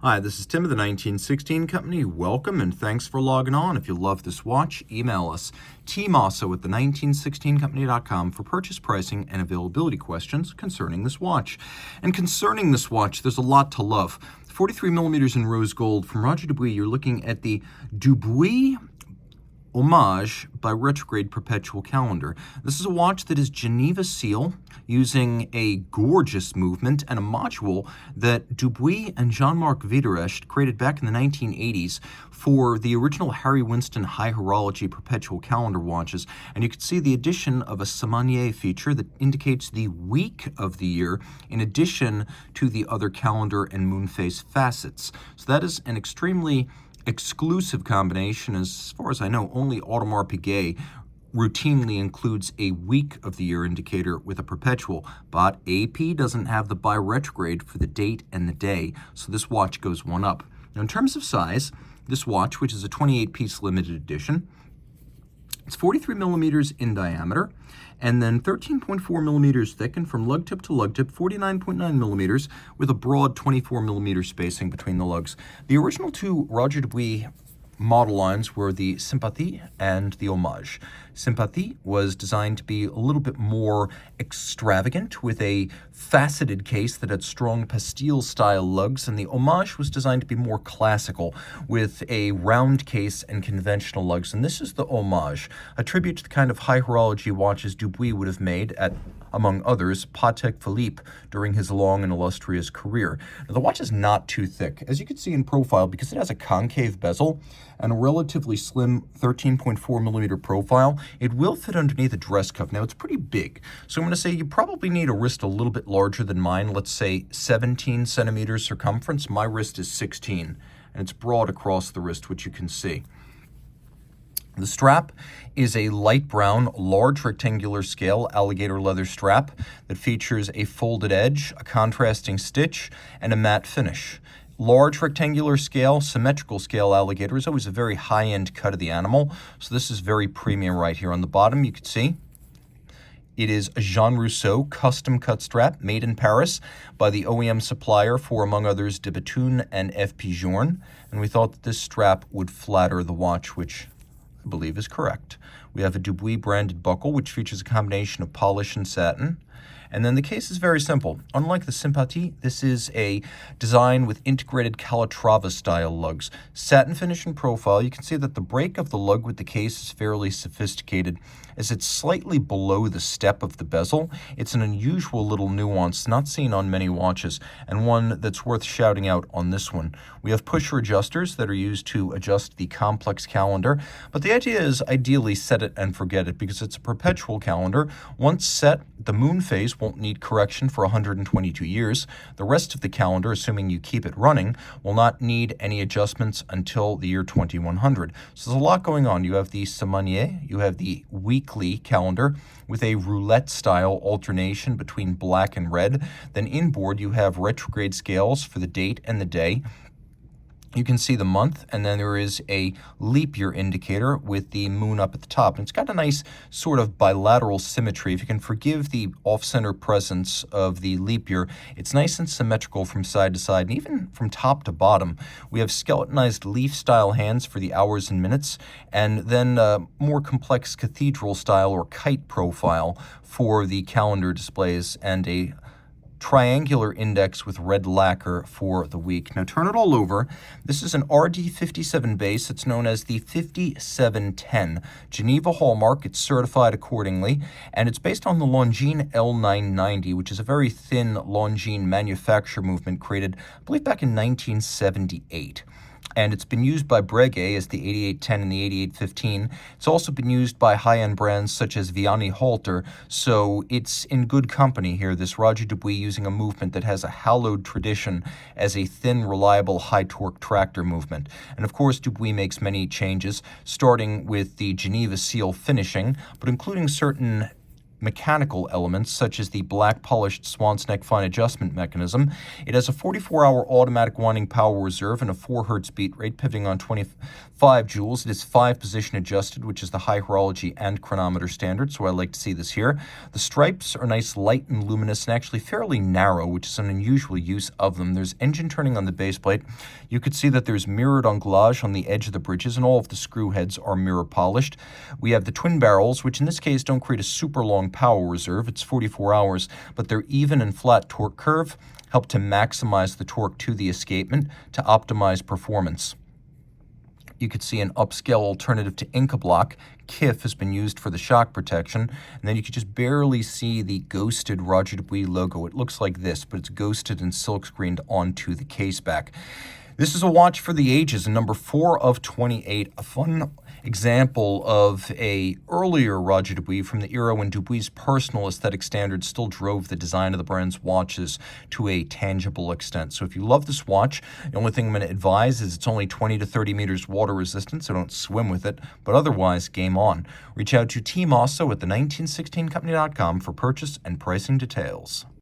Hi, this is Tim of the 1916 Company. Welcome and thanks for logging on. If you love this watch, email us, Team Mosso at the1916company.com for purchase pricing and availability questions concerning this watch. And concerning this watch, there's a lot to love. 43 millimeters in rose gold from Roger Dubuis. You're looking at the Dubuis Hommage by Retrograde Perpetual calendar. This is a watch that is Geneva seal using a gorgeous movement and a module that Dubuis and Jean-Marc Viderecht created back in the 1980s for the original Harry Winston High Horology Perpetual calendar watches. And you can see the addition of a semainier feature that indicates the week of the year in addition to the other calendar and moonphase facets. So that is an extremely exclusive combination. As far as I know, only Audemars Piguet routinely includes a week of the year indicator with a perpetual, but AP doesn't have the bi-retrograde for the date and the day, so this watch goes one up. Now in terms of size, this watch, which is a 28-piece limited edition, it's 43 millimeters in diameter, and then 13.4 millimeters thick, and from lug tip to lug tip, 49.9 millimeters, with a broad 24 millimeter spacing between the lugs. The original two Roger Dubuis model lines were the Sympathie and the Hommage. Sympathie was designed to be a little bit more extravagant with a faceted case that had strong Pastille-style lugs, and the Hommage was designed to be more classical with a round case and conventional lugs. And this is the Hommage, a tribute to the kind of high horology watches Dubuis would have made at, among others, Patek Philippe during his long and illustrious career. Now, the watch is not too thick, as you can see in profile, because it has a concave bezel and a relatively slim 13.4 millimeter profile. It will fit underneath a dress cuff. Now, it's pretty big, so I'm going to say you probably need a wrist a little bit larger than mine, let's say 17 centimeters circumference. My wrist is 16, and it's broad across the wrist, which you can see. The strap is a light brown, large rectangular scale alligator leather strap that features a folded edge, a contrasting stitch, and a matte finish. Large rectangular scale, symmetrical scale alligator is always a very high-end cut of the animal, so this is very premium right here. On the bottom, you can see it is a Jean Rousseau custom cut strap made in Paris by the OEM supplier for, among others, De Bethune and F. Pigeon, and we thought that this strap would flatter the watch, which I believe is correct. We have a Dubuis branded buckle, which features a combination of polish and satin. And then the case is very simple. Unlike the Sympathie, this is a design with integrated Calatrava-style lugs. Satin finish and profile, you can see that the break of the lug with the case is fairly sophisticated, as it's slightly below the step of the bezel. It's an unusual little nuance not seen on many watches, and one that's worth shouting out on this one. We have pusher adjusters that are used to adjust the complex calendar, but the idea is ideally set it and forget it, because it's a perpetual calendar. Once set, the moon phase won't need correction for 122 years. The rest of the calendar, assuming you keep it running, will not need any adjustments until the year 2100. So there's a lot going on. You have the semainier, you have the weekly calendar with a roulette-style alternation between black and red. Then inboard, you have retrograde scales for the date and the day. You can see the month, and then there is a leap year indicator with the moon up at the top. And it's got a nice sort of bilateral symmetry. If you can forgive the off-center presence of the leap year, it's nice and symmetrical from side to side, and even from top to bottom. We have skeletonized leaf-style hands for the hours and minutes, and then more complex cathedral-style or kite profile for the calendar displays, and a triangular index with red lacquer for the week. Now turn it all over. This is an RD57 base. It's known as the 5710 Geneva hallmark. It's certified accordingly, and it's based on the Longines L990, which is a very thin Longines manufacture movement created, I believe, back in 1978. And it's been used by Breguet as the 8810 and the 8815. It's also been used by high-end brands such as Vianney Halter, so it's in good company here, this Roger Dubuis using a movement that has a hallowed tradition as a thin, reliable, high-torque tractor movement. And of course, Dubuis makes many changes, starting with the Geneva seal finishing, but including certain mechanical elements such as the black polished swan's neck fine adjustment mechanism. It has a 44-hour automatic winding power reserve and a 4 Hz beat rate pivoting on 25 joules. It is 5-position adjusted, which is the high horology and chronometer standard, so I like to see this here. The stripes are nice, light and luminous, and actually fairly narrow, which is an unusual use of them. There's engine turning on the base plate. You could see that there's mirrored anglage on the edge of the bridges, and all of the screw heads are mirror polished. We have the twin barrels, which in this case don't create a super long power reserve. It's 44 hours, but their even and flat torque curve help to maximize the torque to the escapement to optimize performance. You could see an upscale alternative to Inca block. KIF has been used for the shock protection, and then you could just barely see the ghosted Roger Dubuis logo. It looks like this, but it's ghosted and silkscreened onto the case back. This is a watch for the ages, and number 4 of 28, a fun example of a earlier Roger Dubuis from the era when Dubuis' personal aesthetic standards still drove the design of the brand's watches to a tangible extent. So if you love this watch, the only thing I'm going to advise is it's only 20 to 30 meters water resistant, so don't swim with it, but otherwise, game on. Reach out to Team Mosso at the 1916company.com for purchase and pricing details.